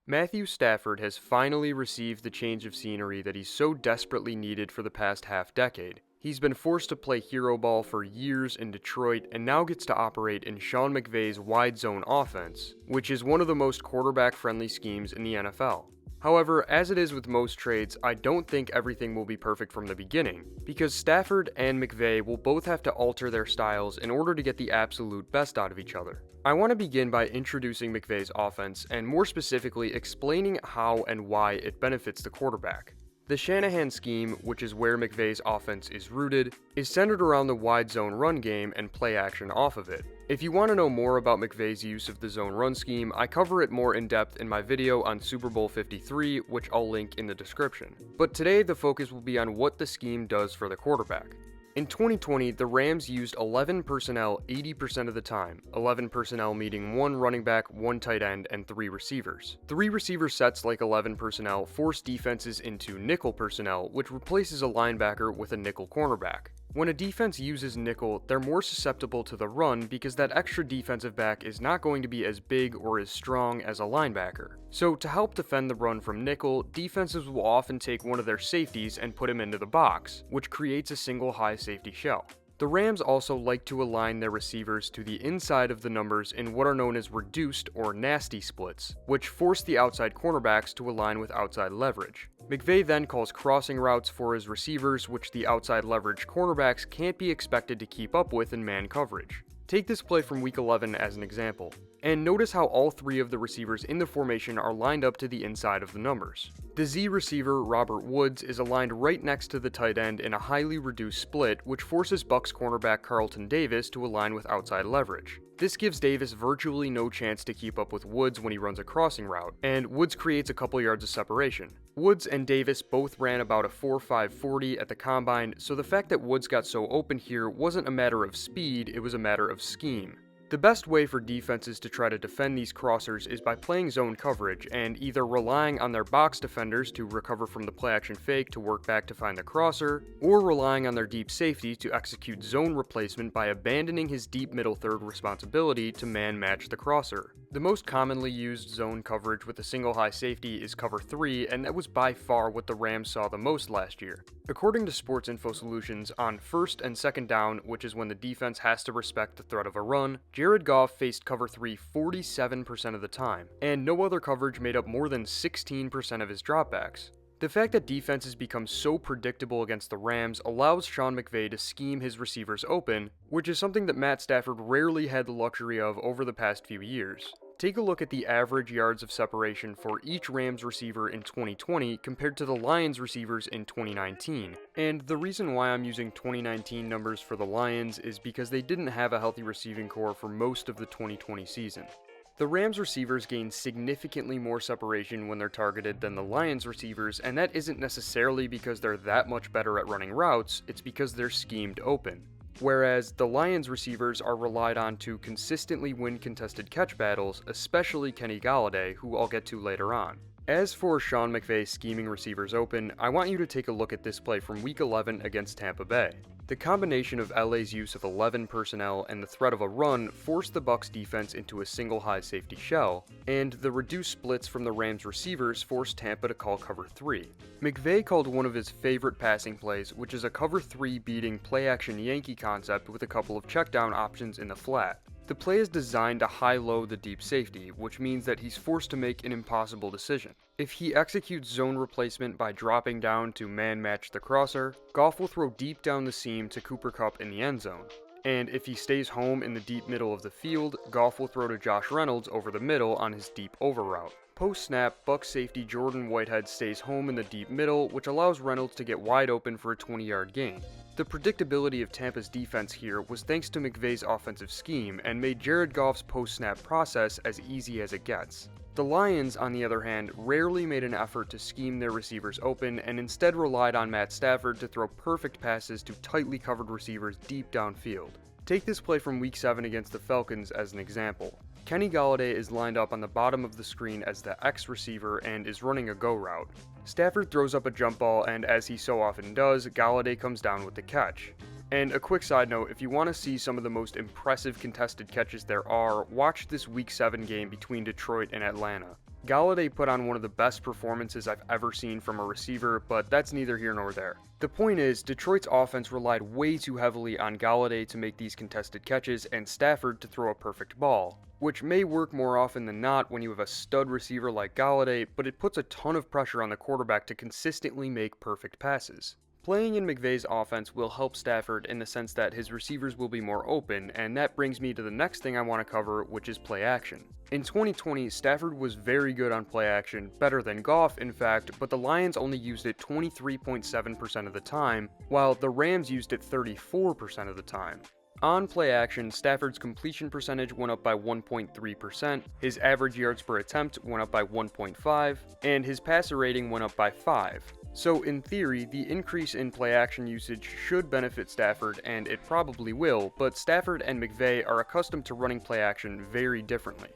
Matthew Stafford has finally received the change of scenery that he's so desperately needed for the past half-decade. He's been forced to play hero ball for years in Detroit and now gets to operate in Sean McVay's wide zone offense, which is one of the most quarterback-friendly schemes in the NFL. However, as it is with most trades, I don't think everything will be perfect from the beginning, because Stafford and McVay will both have to alter their styles in order to get the absolute best out of each other. I want to begin by introducing McVay's offense, and more specifically explaining how and why it benefits the quarterback. The Shanahan Scheme, which is where McVay's offense is rooted, is centered around the wide zone run game and play action off of it. If you want to know more about McVay's use of the zone run scheme, I cover it more in depth in my video on Super Bowl 53, which I'll link in the description. But today the focus will be on what the scheme does for the quarterback. In 2020, the Rams used 11 personnel 80% of the time, 11 personnel meaning 1 running back, 1 tight end, and 3 receivers. 3 receiver sets like 11 personnel force defenses into nickel personnel, which replaces a linebacker with a nickel cornerback. When a defense uses nickel, they're more susceptible to the run because that extra defensive back is not going to be as big or as strong as a linebacker. So to help defend the run from nickel, defenses will often take one of their safeties and put him into the box, which creates a single high safety shell. The Rams also like to align their receivers to the inside of the numbers in what are known as reduced or nasty splits, which force the outside cornerbacks to align with outside leverage. McVay then calls crossing routes for his receivers, which the outside leverage cornerbacks can't be expected to keep up with in man coverage. Take this play from Week 11 as an example, and notice how all 3 of the receivers in the formation are lined up to the inside of the numbers. The Z receiver, Robert Woods, is aligned right next to the tight end in a highly reduced split, which forces Bucs cornerback Carlton Davis to align with outside leverage. This gives Davis virtually no chance to keep up with Woods when he runs a crossing route, and Woods creates a couple yards of separation. Woods and Davis both ran about a 4.5 40 at the combine, so the fact that Woods got so open here wasn't a matter of speed, it was a matter of scheme. The best way for defenses to try to defend these crossers is by playing zone coverage and either relying on their box defenders to recover from the play action fake to work back to find the crosser, or relying on their deep safety to execute zone replacement by abandoning his deep middle third responsibility to man match the crosser. The most commonly used zone coverage with a single high safety is cover 3, and that was by far what the Rams saw the most last year. According to Sports Info Solutions, on first and second down, which is when the defense has to respect the threat of a run, Jared Goff faced cover 3 47% of the time, and no other coverage made up more than 16% of his dropbacks. The fact that defenses become so predictable against the Rams allows Sean McVay to scheme his receivers open, which is something that Matt Stafford rarely had the luxury of over the past few years. Take a look at the average yards of separation for each Rams receiver in 2020 compared to the Lions receivers in 2019. And the reason why I'm using 2019 numbers for the Lions is because they didn't have a healthy receiving core for most of the 2020 season. The Rams receivers gain significantly more separation when they're targeted than the Lions receivers, and that isn't necessarily because they're that much better at running routes, it's because they're schemed open. Whereas the Lions receivers are relied on to consistently win contested catch battles, especially Kenny Golladay, who I'll get to later on. As for Sean McVay scheming receivers open, I want you to take a look at this play from Week 11 against Tampa Bay. The combination of LA's use of 11 personnel and the threat of a run forced the Bucs defense into a single high safety shell, and the reduced splits from the Rams receivers forced Tampa to call cover 3. McVay called one of his favorite passing plays, which is a cover 3 beating play action Yankee concept with a couple of check down options in the flat. The play is designed to high-low the deep safety, which means that he's forced to make an impossible decision. If he executes zone replacement by dropping down to man-match the crosser, Goff will throw deep down the seam to Cooper Kupp in the end zone. And if he stays home in the deep middle of the field, Goff will throw to Josh Reynolds over the middle on his deep over route. Post-snap, Bucs safety Jordan Whitehead stays home in the deep middle, which allows Reynolds to get wide open for a 20-yard gain. The predictability of Tampa's defense here was thanks to McVay's offensive scheme and made Jared Goff's post-snap process as easy as it gets. The Lions, on the other hand, rarely made an effort to scheme their receivers open and instead relied on Matt Stafford to throw perfect passes to tightly covered receivers deep downfield. Take this play from Week 7 against the Falcons as an example. Kenny Golladay is lined up on the bottom of the screen as the X receiver and is running a go route. Stafford throws up a jump ball, and as he so often does, Golladay comes down with the catch. And a quick side note, if you want to see some of the most impressive contested catches there are, watch this Week 7 game between Detroit and Atlanta. Galladay put on one of the best performances I've ever seen from a receiver, but that's neither here nor there. The point is, Detroit's offense relied way too heavily on Galladay to make these contested catches and Stafford to throw a perfect ball, which may work more often than not when you have a stud receiver like Galladay, but it puts a ton of pressure on the quarterback to consistently make perfect passes. Playing in McVay's offense will help Stafford in the sense that his receivers will be more open, and that brings me to the next thing I want to cover, which is play action. In 2020, Stafford was very good on play action, better than Goff in fact, but the Lions only used it 23.7% of the time, while the Rams used it 34% of the time. On play action, Stafford's completion percentage went up by 1.3%, his average yards per attempt went up by 1.5, and his passer rating went up by 5. So in theory, the increase in play action usage should benefit Stafford, and it probably will, but Stafford and McVay are accustomed to running play action very differently.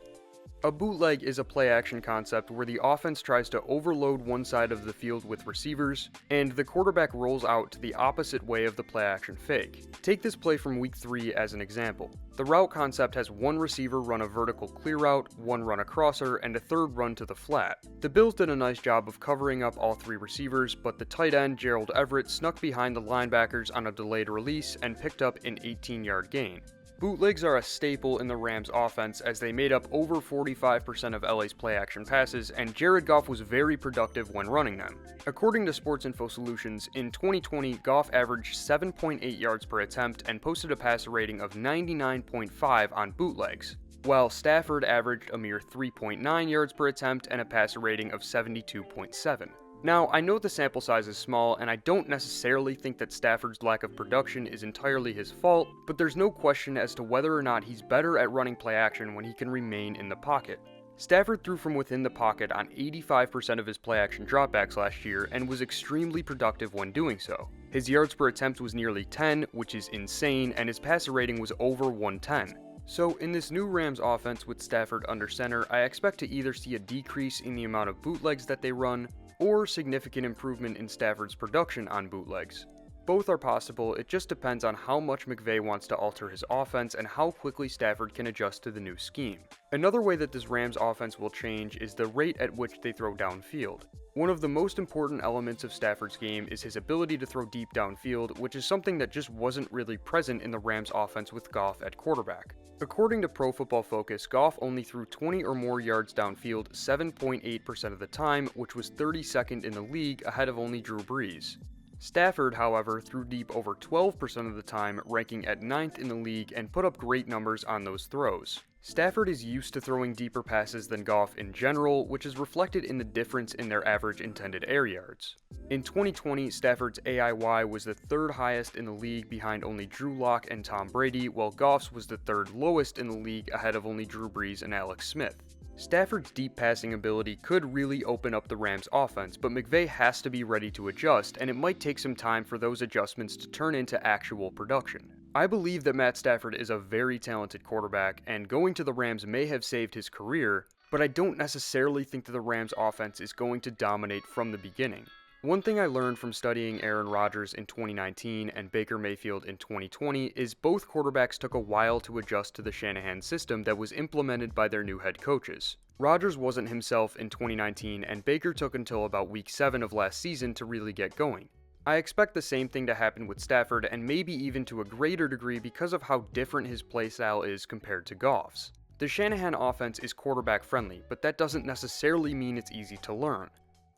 A bootleg is a play action concept where the offense tries to overload one side of the field with receivers, and the quarterback rolls out to the opposite way of the play action fake. Take this play from week 3 as an example. The route concept has one receiver run a vertical clear route, one run a crosser, and a third run to the flat. The Bills did a nice job of covering up all 3 receivers, but the tight end, Gerald Everett, snuck behind the linebackers on a delayed release and picked up an 18-yard gain. Bootlegs are a staple in the Rams' offense as they made up over 45% of LA's play-action passes, and Jared Goff was very productive when running them. According to Sports Info Solutions, in 2020, Goff averaged 7.8 yards per attempt and posted a passer rating of 99.5 on bootlegs, while Stafford averaged a mere 3.9 yards per attempt and a passer rating of 72.7. Now, I know the sample size is small, and I don't necessarily think that Stafford's lack of production is entirely his fault, but there's no question as to whether or not he's better at running play action when he can remain in the pocket. Stafford threw from within the pocket on 85% of his play action dropbacks last year and was extremely productive when doing so. His yards per attempt was nearly 10, which is insane, and his passer rating was over 110. So in this new Rams offense with Stafford under center, I expect to either see a decrease in the amount of bootlegs that they run, or significant improvement in Stafford's production on bootlegs. Both are possible, it just depends on how much McVay wants to alter his offense and how quickly Stafford can adjust to the new scheme. Another way that this Rams offense will change is the rate at which they throw downfield. One of the most important elements of Stafford's game is his ability to throw deep downfield, which is something that just wasn't really present in the Rams offense with Goff at quarterback. According to Pro Football Focus, Goff only threw 20 or more yards downfield 7.8% of the time, which was 32nd in the league, ahead of only Drew Brees. Stafford, however, threw deep over 12% of the time, ranking at 9th in the league, and put up great numbers on those throws. Stafford is used to throwing deeper passes than Goff in general, which is reflected in the difference in their average intended air yards. In 2020, Stafford's AIY was the 3rd highest in the league behind only Drew Lock and Tom Brady, while Goff's was the 3rd lowest in the league ahead of only Drew Brees and Alex Smith. Stafford's deep passing ability could really open up the Rams' offense, but McVay has to be ready to adjust, and it might take some time for those adjustments to turn into actual production. I believe that Matt Stafford is a very talented quarterback, and going to the Rams may have saved his career, but I don't necessarily think that the Rams' offense is going to dominate from the beginning. One thing I learned from studying Aaron Rodgers in 2019 and Baker Mayfield in 2020 is both quarterbacks took a while to adjust to the Shanahan system that was implemented by their new head coaches. Rodgers wasn't himself in 2019, and Baker took until about week 7 of last season to really get going. I expect the same thing to happen with Stafford, and maybe even to a greater degree because of how different his playstyle is compared to Goff's. The Shanahan offense is quarterback friendly, but that doesn't necessarily mean it's easy to learn.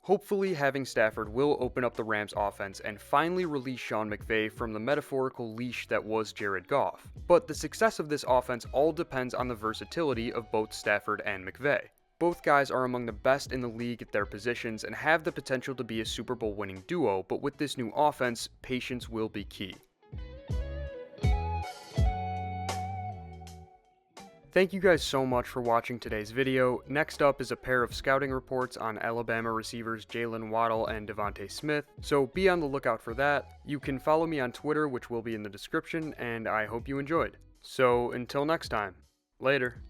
Hopefully, having Stafford will open up the Rams' offense and finally release Sean McVay from the metaphorical leash that was Jared Goff. But the success of this offense all depends on the versatility of both Stafford and McVay. Both guys are among the best in the league at their positions and have the potential to be a Super Bowl winning duo, but with this new offense, patience will be key. Thank you guys so much for watching today's video. Next up is a pair of scouting reports on Alabama receivers Jalen Waddle and Devontae Smith, so be on the lookout for that. You can follow me on Twitter, which will be in the description, and I hope you enjoyed. So until next time, later.